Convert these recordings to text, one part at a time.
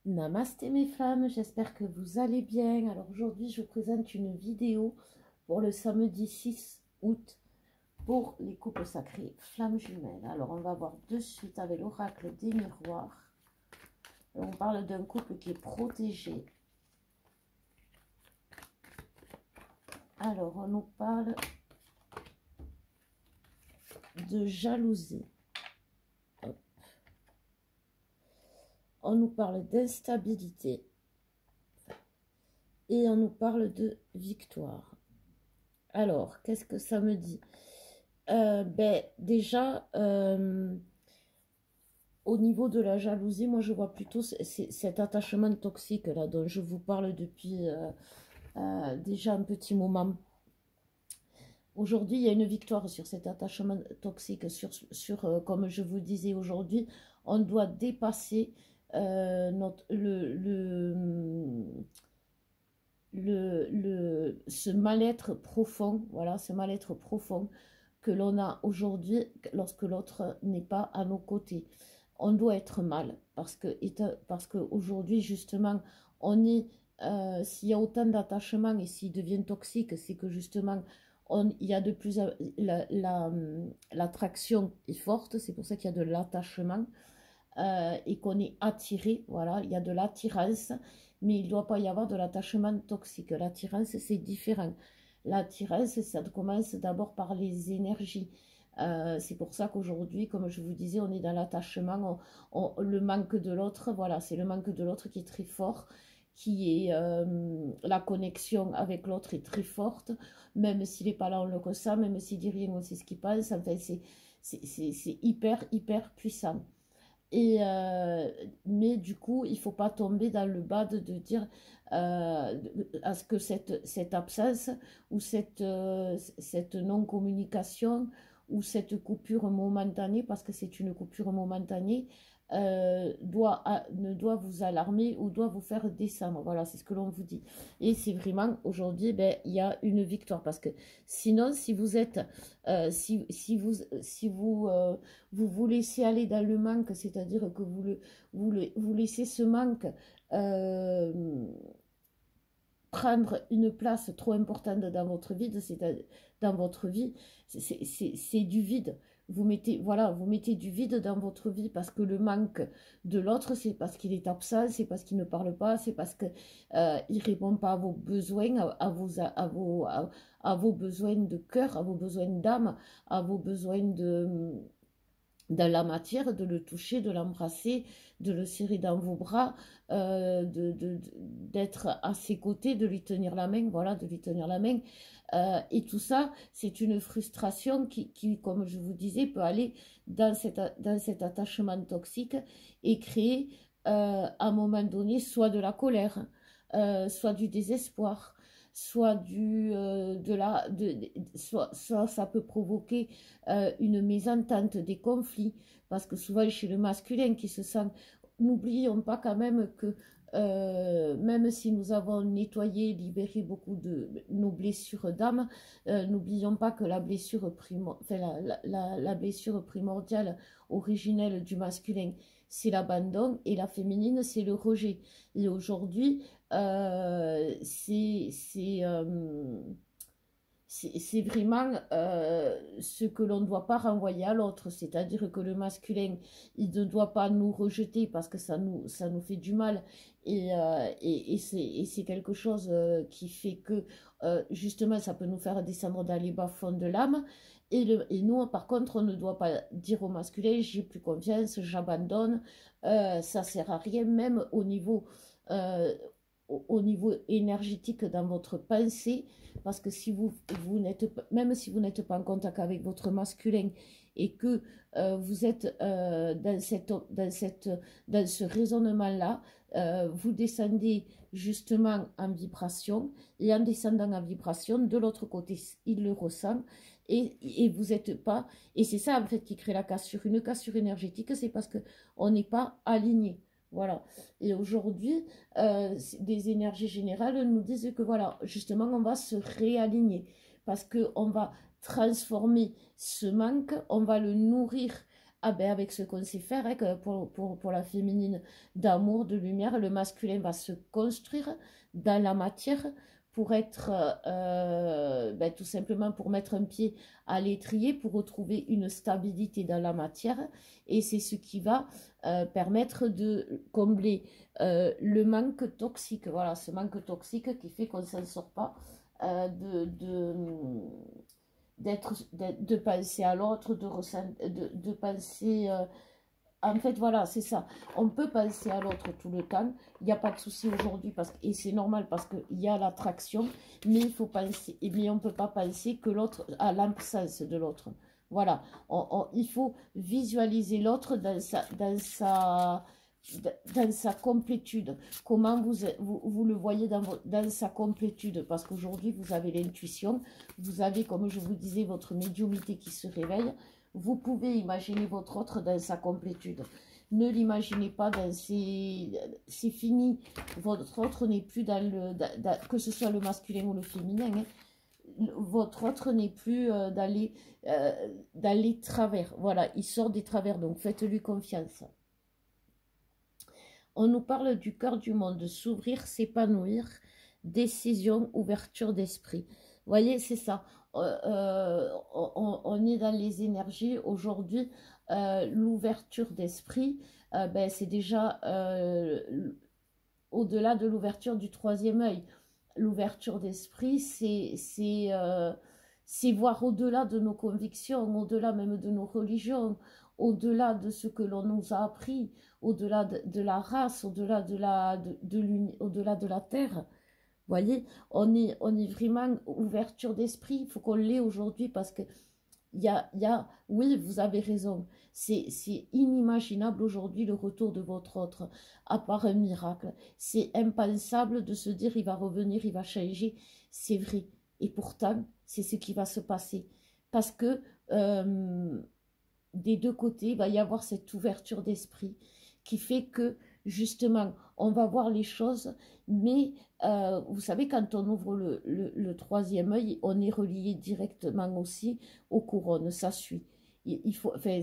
Namasté mes femmes, j'espère que vous allez bien. Alors aujourd'hui, je vous présente une vidéo pour le samedi 6 août pour les couples sacrés flammes jumelles. Alors on va voir de suite avec l'oracle des miroirs. On parle d'un couple qui est protégé. Alors on nous parle de jalousie. On nous parle d'instabilité et on nous parle de victoire. Alors, qu'est-ce que ça me dit? Déjà, au niveau de la jalousie, moi je vois plutôt cet attachement toxique là dont je vous parle depuis déjà un petit moment. Aujourd'hui, il y a une victoire sur cet attachement toxique, comme je vous disais aujourd'hui, on doit dépasser ce mal-être profond, voilà, ce mal-être profond que l'on a aujourd'hui lorsque l'autre n'est pas à nos côtés. On doit être mal parce que aujourd'hui justement on est s'il y a autant d'attachement et s'il devient toxique, c'est que justement il y a de plus l'attraction est forte, c'est pour ça qu'il y a de l'attachement et qu'on est attiré, voilà, il y a de l'attirance, mais il ne doit pas y avoir de l'attachement toxique. L'attirance, c'est différent. L'attirance, ça commence d'abord par les énergies. C'est pour ça qu'aujourd'hui, comme je vous disais, on est dans l'attachement, le manque de l'autre, voilà, c'est le manque de l'autre qui est très fort, qui est la connexion avec l'autre est très forte, même s'il n'est pas là, on le ressent, même s'il dit rien, on sait ce qu'il pense, enfin, c'est hyper, hyper puissant. Et, mais du coup, il ne faut pas tomber dans le bas de dire à ce que cette absence ou cette non-communication ou cette coupure momentanée, parce que c'est une coupure momentanée, ne doit vous alarmer ou doit vous faire descendre. Voilà, c'est ce que l'on vous dit. Et c'est vraiment, aujourd'hui, il y a une victoire. Parce que sinon, si vous êtes, si vous laissez aller dans le manque, c'est-à-dire que vous laissez ce manque prendre une place trop importante dans votre vie, c'est du vide. Vous mettez, voilà, vous mettez du vide dans votre vie parce que le manque de l'autre, c'est parce qu'il est absent, c'est parce qu'il ne parle pas, c'est parce qu'il ne répond pas à vos besoins, à vos besoins de cœur, à vos besoins d'âme, à vos besoins de la matière, de le toucher, de l'embrasser, de le serrer dans vos bras, d'être à ses côtés, de lui tenir la main, voilà, de lui tenir la main. Et tout ça, c'est une frustration qui, comme je vous disais, peut aller dans cet attachement toxique et créer à un moment donné soit de la colère, soit du désespoir, soit soit ça peut provoquer une mésentente, des conflits, parce que souvent chez le masculin qui se sent, n'oublions pas quand même que même si nous avons nettoyé, libéré beaucoup de nos blessures d'âme, n'oublions pas que la blessure, la blessure primordiale, originelle du masculin, c'est l'abandon et la féminine, c'est le rejet. Et aujourd'hui, c'est vraiment ce que l'on ne doit pas renvoyer à l'autre, c'est-à-dire que le masculin, il ne doit pas nous rejeter parce que ça nous fait du mal et c'est quelque chose qui fait que justement ça peut nous faire descendre dans les bas-fonds de l'âme et nous par contre on ne doit pas dire au masculin j'ai plus confiance, j'abandonne, ça sert à rien même euh, au niveau énergétique dans votre pensée parce que si vous n'êtes même si vous n'êtes pas en contact avec votre masculin et que vous êtes dans ce raisonnement-là, vous descendez justement en vibration et en descendant en vibration, de l'autre côté, il le ressent et vous n'êtes pas, et c'est ça en fait qui crée la cassure. Une cassure énergétique, c'est parce qu'on n'est pas aligné. Voilà. Et aujourd'hui, des énergies générales nous disent que voilà, justement, on va se réaligner parce qu'on va transformer ce manque, on va le nourrir Ah ben avec ce qu'on sait faire, hein, que pour la féminine, d'amour, de lumière, le masculin va se construire dans la matière pour être, ben, tout simplement pour mettre un pied à l'étrier, pour retrouver une stabilité dans la matière. Et c'est ce qui va permettre de combler le manque toxique. Voilà, ce manque toxique qui fait qu'on ne s'en sort pas de penser à l'autre, de penser... en fait, voilà, c'est ça. On peut penser à l'autre tout le temps. Il n'y a pas de souci aujourd'hui, et c'est normal parce qu'il y a l'attraction, mais il faut penser, mais on ne peut pas penser que l'autre a l'absence de l'autre. Voilà, il faut visualiser l'autre dans sa complétude. Comment vous le voyez dans sa complétude? Parce qu'aujourd'hui, vous avez l'intuition, vous avez, comme je vous disais, votre médiumnité qui se réveille. Vous pouvez imaginer votre autre dans sa complétude. Ne l'imaginez pas dans ses... C'est fini. Votre autre n'est plus que ce soit le masculin ou le féminin, hein. Votre autre n'est plus dans les travers. Voilà, il sort des travers, donc faites-lui confiance. On nous parle du cœur du monde, s'ouvrir, s'épanouir, décision, ouverture d'esprit. Vous voyez, c'est ça. On est dans les énergies aujourd'hui. L'ouverture d'esprit, ben, c'est déjà au-delà de l'ouverture du troisième œil. L'ouverture d'esprit, c'est voir au-delà de nos convictions, au-delà même de nos religions, au-delà de ce que l'on nous a appris, au-delà de la race, au-delà au-delà de la terre. Vous voyez, on est vraiment ouverture d'esprit. Il faut qu'on l'ait aujourd'hui parce que oui, vous avez raison. C'est inimaginable aujourd'hui le retour de votre autre, à part un miracle. C'est impensable de se dire il va revenir, il va changer. C'est vrai. Et pourtant, c'est ce qui va se passer. Parce que des deux côtés, il va y avoir cette ouverture d'esprit qui fait que, justement, on va voir les choses, mais vous savez, quand on ouvre le troisième œil, on est relié directement aussi aux couronnes, ça suit. Il faut, enfin,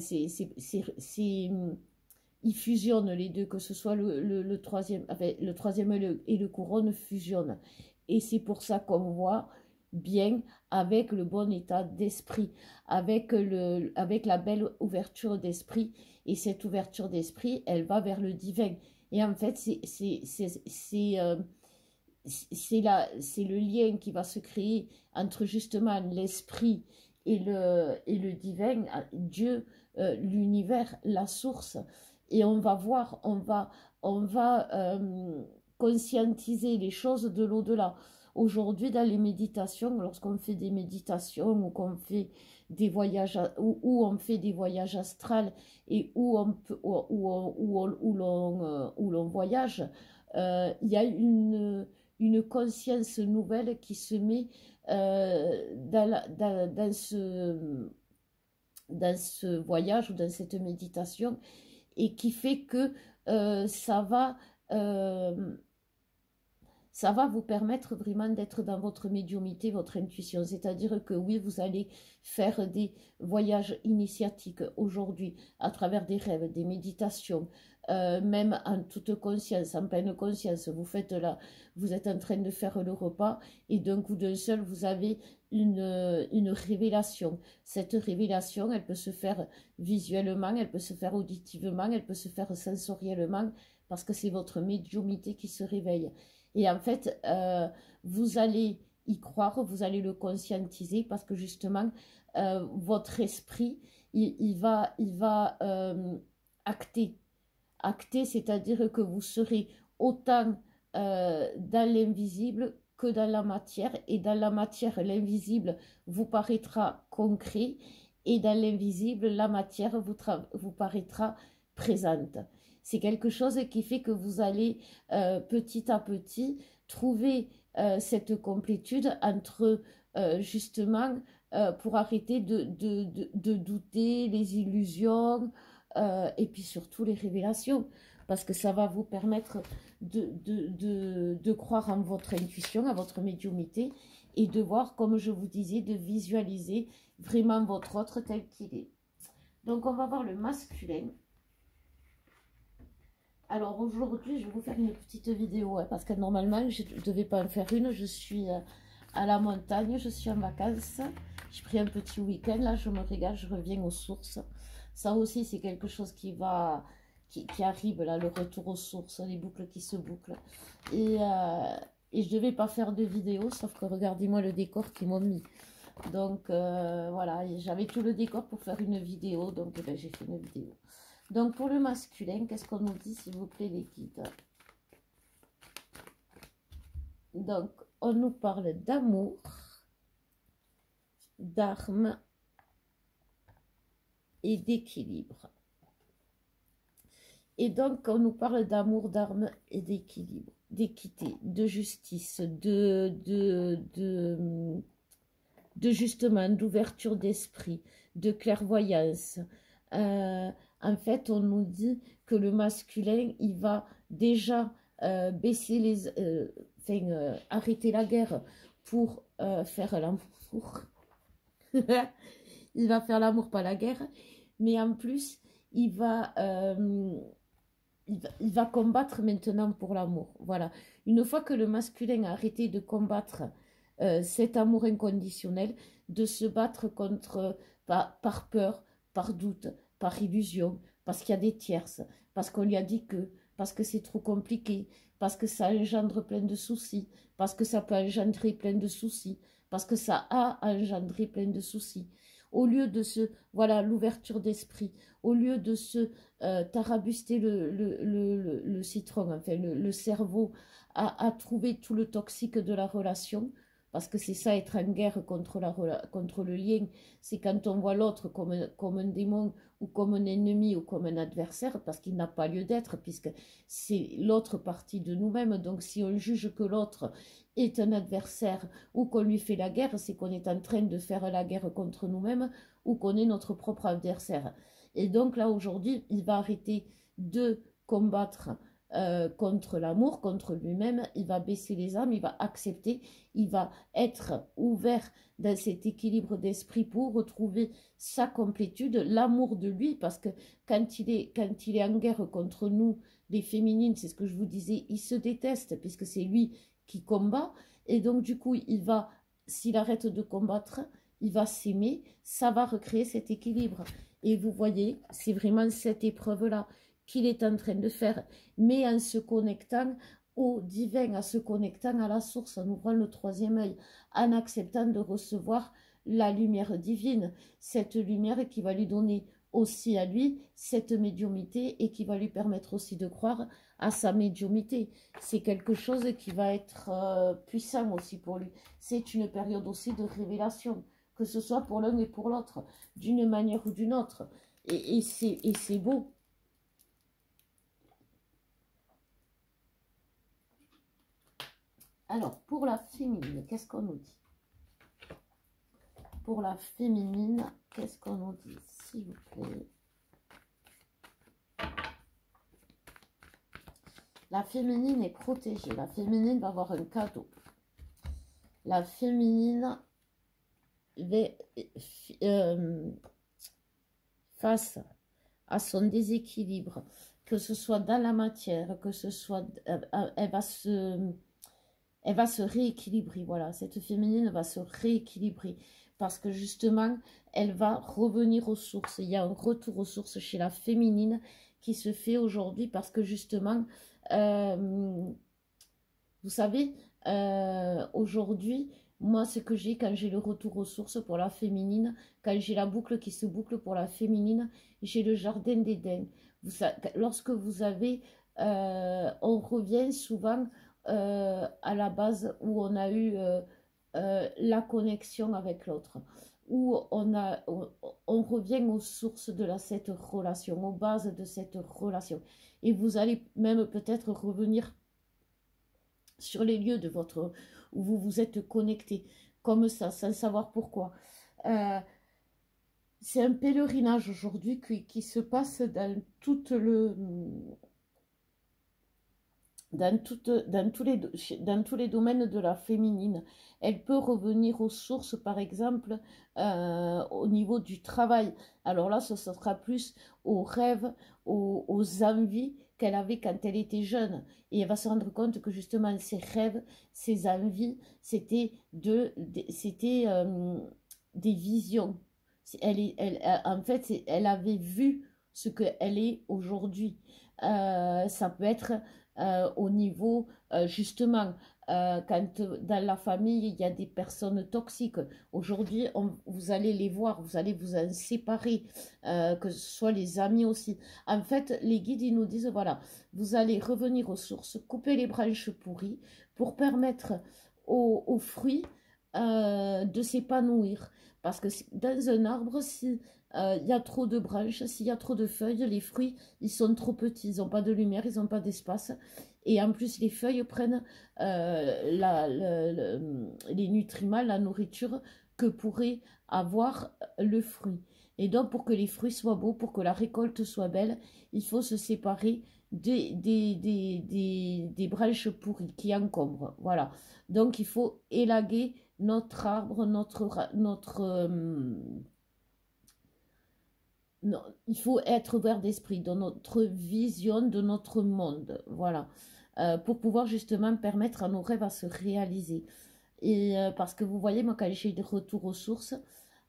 ils fusionnent les deux, que ce soit le troisième, enfin, le troisième œil et le couronne fusionnent. Et c'est pour ça qu'on voit bien avec le bon état d'esprit, avec la belle ouverture d'esprit. Et cette ouverture d'esprit, elle va vers le divin. Et en fait, c'est le lien qui va se créer entre justement l'esprit et le divin, Dieu, l'univers, la source. Et on va voir, on va conscientiser les choses de l'au-delà. Aujourd'hui, dans les méditations, lorsqu'on fait des méditations ou qu'on fait des voyages, où on fait des voyages astrales et où l'on voyage, il y a une conscience nouvelle qui se met dans ce voyage ou dans cette méditation et qui fait que ça va vous permettre vraiment d'être dans votre médiumnité, votre intuition. C'est-à-dire que oui, vous allez faire des voyages initiatiques aujourd'hui à travers des rêves, des méditations, même en toute conscience, en pleine conscience. Vous êtes en train de faire le repas et d'un coup d'un seul, vous avez une révélation. Cette révélation, elle peut se faire visuellement, elle peut se faire auditivement, elle peut se faire sensoriellement parce que c'est votre médiumnité qui se réveille. Et en fait, vous allez y croire, vous allez le conscientiser parce que justement, votre esprit, il va acter. Acter, c'est-à-dire que vous serez autant dans l'invisible que dans la matière. Et dans la matière, l'invisible vous paraîtra concret. Et dans l'invisible, la matière vous paraîtra présente. C'est quelque chose qui fait que vous allez petit à petit trouver cette complétude entre justement pour arrêter de douter, les illusions et puis surtout les révélations. Parce que ça va vous permettre de croire en votre intuition, à votre médiumnité et de voir, comme je vous disais, de visualiser vraiment votre autre tel qu'il est. Donc, on va voir le masculin. Alors, aujourd'hui, je vais vous faire une petite vidéo, hein, parce que normalement, je ne devais pas en faire une. Je suis à la montagne, je suis en vacances. J'ai pris un petit week-end, là, je me régale, je reviens aux sources. Ça aussi, c'est quelque chose qui arrive, là, le retour aux sources, les boucles qui se bouclent. Et je ne devais pas faire de vidéo, sauf que regardez-moi le décor qu'ils m'ont mis. Donc, voilà, j'avais tout le décor pour faire une vidéo, donc eh ben, j'ai fait une vidéo. Donc, pour le masculin, qu'est-ce qu'on nous dit, s'il vous plaît, les guides? Donc, on nous parle d'amour, d'armes et d'équilibre. Et donc, on nous parle d'amour, d'armes et d'équilibre, d'équité, de justice, de justement, d'ouverture d'esprit, de clairvoyance. En fait, on nous dit que le masculin, il va déjà baisser arrêter la guerre pour faire l'amour. Il va faire l'amour, pas la guerre. Mais en plus, il va combattre maintenant pour l'amour. Voilà. Une fois que le masculin a arrêté de combattre cet amour inconditionnel, de se battre contre, par peur, par doute, par illusion, parce qu'il y a des tierces, parce qu'on lui a dit que, parce que c'est trop compliqué, parce que ça engendre plein de soucis, parce que ça peut engendrer plein de soucis, parce que ça a engendré plein de soucis. Au lieu de voilà, l'ouverture d'esprit, au lieu de se tarabuster le citron, enfin le cerveau, à trouver tout le toxique de la relation, parce que c'est ça, être en guerre contre le lien, c'est quand on voit l'autre comme un démon, ou comme un ennemi, ou comme un adversaire, parce qu'il n'a pas lieu d'être, puisque c'est l'autre partie de nous-mêmes. Donc si on juge que l'autre est un adversaire, ou qu'on lui fait la guerre, c'est qu'on est en train de faire la guerre contre nous-mêmes, ou qu'on est notre propre adversaire. Et donc là, aujourd'hui, il va arrêter de combattre contre l'amour, contre lui-même. Il va baisser les armes, il va accepter, il va être ouvert dans cet équilibre d'esprit pour retrouver sa complétude, l'amour de lui, parce que quand il est en guerre contre nous, les féminines, c'est ce que je vous disais, il se déteste, puisque c'est lui qui combat. Et donc, du coup, s'il arrête de combattre, il va s'aimer, ça va recréer cet équilibre. Et vous voyez, c'est vraiment cette épreuve-là qu'il est en train de faire, mais en se connectant au divin, en se connectant à la source, en ouvrant le troisième œil, en acceptant de recevoir la lumière divine, cette lumière qui va lui donner aussi à lui cette médiumité et qui va lui permettre aussi de croire à sa médiumité. C'est quelque chose qui va être puissant aussi pour lui. C'est une période aussi de révélation, que ce soit pour l'un et pour l'autre, d'une manière ou d'une autre. Et c'est beau. Alors, pour la féminine, qu'est-ce qu'on nous dit? Pour la féminine, qu'est-ce qu'on nous dit, s'il vous plaît? La féminine est protégée. La féminine va avoir un cadeau. La féminine face à son déséquilibre, que ce soit dans la matière, que ce soit... elle va se rééquilibrer, voilà, cette féminine va se rééquilibrer, parce que justement, elle va revenir aux sources. Il y a un retour aux sources chez la féminine qui se fait aujourd'hui, parce que justement, vous savez, aujourd'hui, moi, ce que j'ai quand j'ai le retour aux sources pour la féminine, quand j'ai la boucle qui se boucle pour la féminine, j'ai le jardin d'Éden. Lorsque vous avez, on revient souvent à la base où on a eu la connexion avec l'autre, où on revient aux sources de cette relation, aux bases de cette relation. Et vous allez même peut-être revenir sur les lieux où vous vous êtes connecté, comme ça, sans savoir pourquoi. C'est un pèlerinage aujourd'hui qui se passe dans dans tous les domaines de la féminine. Elle peut revenir aux sources, par exemple, au niveau du travail. Alors là, ce sera plus aux rêves, aux envies qu'elle avait quand elle était jeune. Et elle va se rendre compte que justement, ses rêves, ses envies, c'était des visions. En fait, elle avait vu ce qu'elle est aujourd'hui. Ça peut être au niveau, justement, quand dans la famille, il y a des personnes toxiques. Aujourd'hui, vous allez les voir, vous allez vous en séparer, que ce soit les amis aussi. En fait, les guides, ils nous disent, voilà, vous allez revenir aux sources, couper les branches pourries pour permettre aux fruits de s'épanouir. Parce que dans un arbre, si il y a trop de branches, s'il y a trop de feuilles, les fruits, ils sont trop petits, ils n'ont pas de lumière, ils n'ont pas d'espace. Et en plus, les feuilles prennent les nutriments, la nourriture que pourrait avoir le fruit. Et donc, pour que les fruits soient beaux, pour que la récolte soit belle, il faut se séparer des branches pourries qui encombrent. Voilà. Donc, il faut élaguer notre arbre, non, il faut être ouvert d'esprit dans notre vision de notre monde, voilà, pour pouvoir justement permettre à nos rêves à se réaliser. Et parce que vous voyez, moi, quand j'ai le retour aux sources,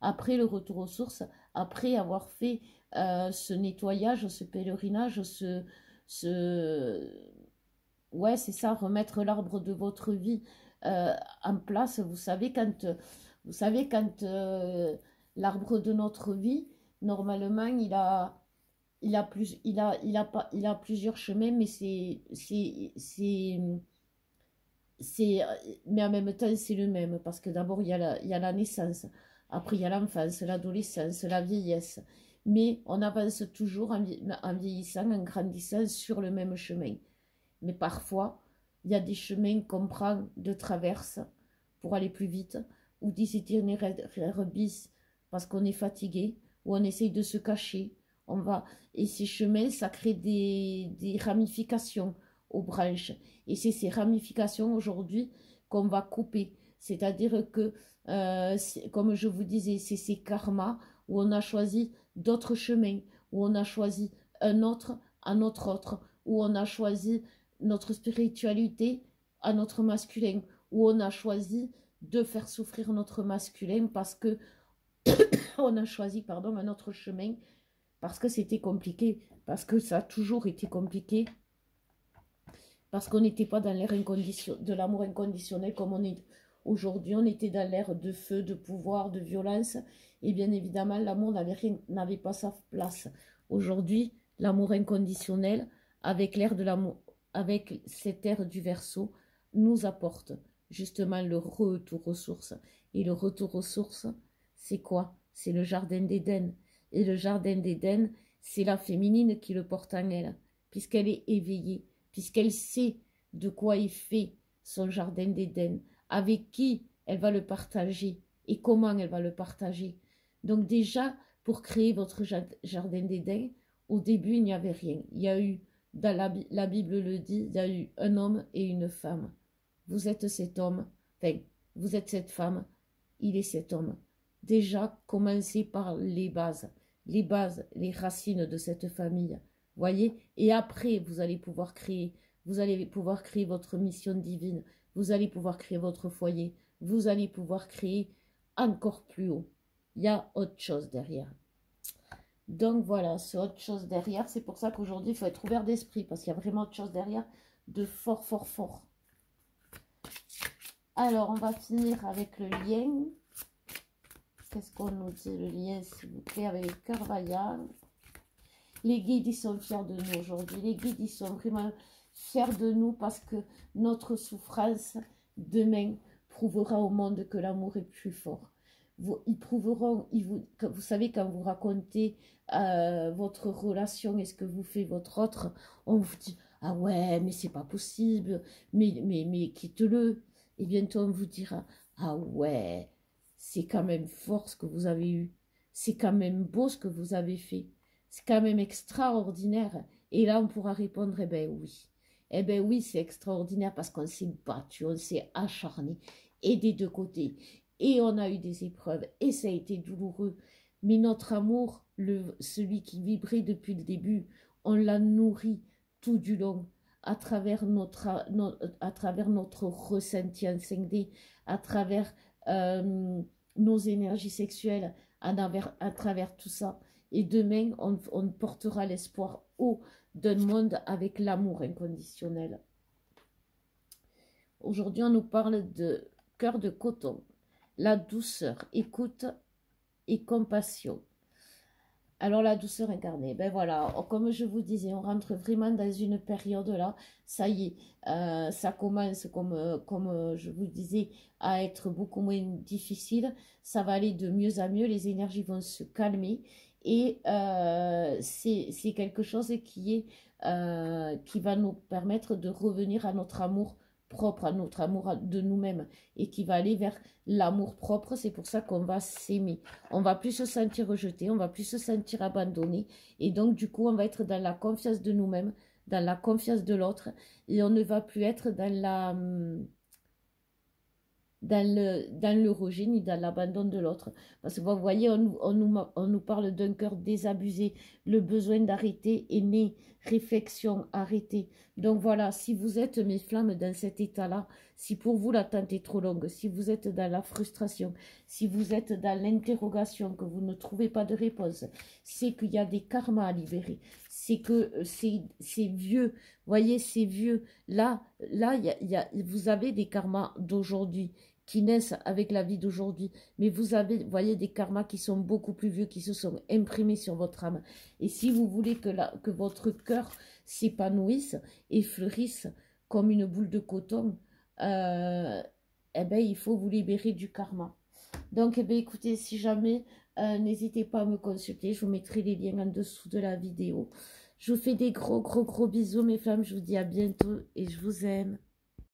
après le retour aux sources, après avoir fait ce nettoyage, ce pèlerinage, ce... ouais, c'est ça, remettre l'arbre de votre vie en place. Vous savez quand l'arbre de notre vie, normalement, il a plusieurs chemins, mais c'est, mais en même temps, c'est le même, parce que d'abord, il y a la naissance, après, il y a l'enfance, l'adolescence, la vieillesse. Mais on avance toujours en vieillissant, en grandissant sur le même chemin. Mais parfois, il y a des chemins qu'on prend de traverse pour aller plus vite, ou des itinéraires bis parce qu'on est fatigué, ou on essaye de se cacher. On va... Et ces chemins, ça crée des ramifications aux branches. Et c'est ces ramifications aujourd'hui qu'on va couper. C'est-à-dire que, comme je vous disais, c'est ces karmas où on a choisi d'autres chemins, où on a choisi un autre, où on a choisi notre spiritualité à notre masculin, où on a choisi de faire souffrir notre masculin parce que on a choisi, pardon, un autre chemin parce que c'était compliqué, parce que ça a toujours été compliqué, parce qu'on n'était pas dans l'ère de l'amour inconditionnel comme on est aujourd'hui. On était dans l'ère de feu, de pouvoir, de violence, et bien évidemment, l'amour n'avait pas sa place. Aujourd'hui, l'amour inconditionnel, avec l'ère de l'amour, avec cette ère du Verseau, nous apporte justement le retour aux sources. Et le retour aux sources, c'est quoi? C'est le jardin d'Éden. Et le jardin d'Éden, c'est la féminine qui le porte en elle, puisqu'elle est éveillée, puisqu'elle sait de quoi est fait son jardin d'Éden, avec qui elle va le partager et comment elle va le partager. Donc déjà, pour créer votre jardin d'Éden, au début, il n'y avait rien. Il y a eu, dans la Bible le dit, il y a eu un homme et une femme. Vous êtes cet homme, enfin, vous êtes cette femme, il est cet homme. Déjà, commencez par les bases, les racines de cette famille. Voyez? Et après, vous allez pouvoir créer votre mission divine, vous allez pouvoir créer votre foyer, vous allez pouvoir créer encore plus haut. Il y a autre chose derrière. Donc voilà, c'est autre chose derrière. C'est pour ça qu'aujourd'hui, il faut être ouvert d'esprit, parce qu'il y a vraiment autre chose derrière de fort, fort, fort. Alors, on va finir avec le lien. Qu'est-ce qu'on nous dit, le lien, s'il vous plaît, avec le cœur vaillant. Les guides, ils sont fiers de nous aujourd'hui. Les guides, ils sont vraiment fiers de nous parce que notre souffrance, demain, prouvera au monde que l'amour est plus fort. Ils prouveront, vous savez, quand vous racontez votre relation et ce que vous fait votre autre, on vous dit, ah ouais, mais c'est pas possible, mais quitte-le. Et bientôt, on vous dira, ah ouais, c'est quand même fort ce que vous avez eu. C'est quand même beau ce que vous avez fait. C'est quand même extraordinaire. Et là, on pourra répondre, eh ben oui. Eh bien oui, c'est extraordinaire parce qu'on s'est battu, on s'est acharné, et des deux côtés. Et on a eu des épreuves, et ça a été douloureux. Mais notre amour, celui qui vibrait depuis le début, on l'a nourri tout du long, à travers notre ressenti en 5D, à travers nos énergies sexuelles, à travers tout ça. Et demain, on portera l'espoir haut d'un monde avec l'amour inconditionnel. Aujourd'hui, on nous parle de cœur de coton, la douceur, écoute et compassion. Alors la douceur incarnée, ben voilà, comme je vous disais, on rentre vraiment dans une période là, ça y est, ça commence comme je vous disais à être beaucoup moins difficile, ça va aller de mieux à mieux, les énergies vont se calmer et c'est quelque chose qui va nous permettre de revenir à notre amour propre, à notre amour de nous-mêmes et qui va aller vers l'amour propre. C'est pour ça qu'on va s'aimer. On va plus se sentir rejeté, on va plus se sentir abandonné et donc du coup on va être dans la confiance de nous-mêmes, dans la confiance de l'autre et on ne va plus être dans le rejet ni dans l'abandon de l'autre. Parce que vous voyez, on nous parle d'un cœur désabusé, le besoin d'arrêter est né, réflexion arrêtée. Donc voilà, si vous êtes, mes flammes, dans cet état-là, si pour vous l'attente est trop longue, si vous êtes dans la frustration, si vous êtes dans l'interrogation, que vous ne trouvez pas de réponse, c'est qu'il y a des karmas à libérer. C'est que c'est vieux, voyez, c'est vieux. Là vous avez des karmas d'aujourd'hui qui naissent avec la vie d'aujourd'hui. Mais vous avez, voyez, des karmas qui sont beaucoup plus vieux, qui se sont imprimés sur votre âme. Et si vous voulez que votre cœur s'épanouisse et fleurisse comme une boule de coton, eh ben, il faut vous libérer du karma. Donc, eh ben, écoutez, si jamais, n'hésitez pas à me consulter. Je vous mettrai les liens en dessous de la vidéo. Je vous fais des gros bisous, mes femmes. Je vous dis à bientôt et je vous aime.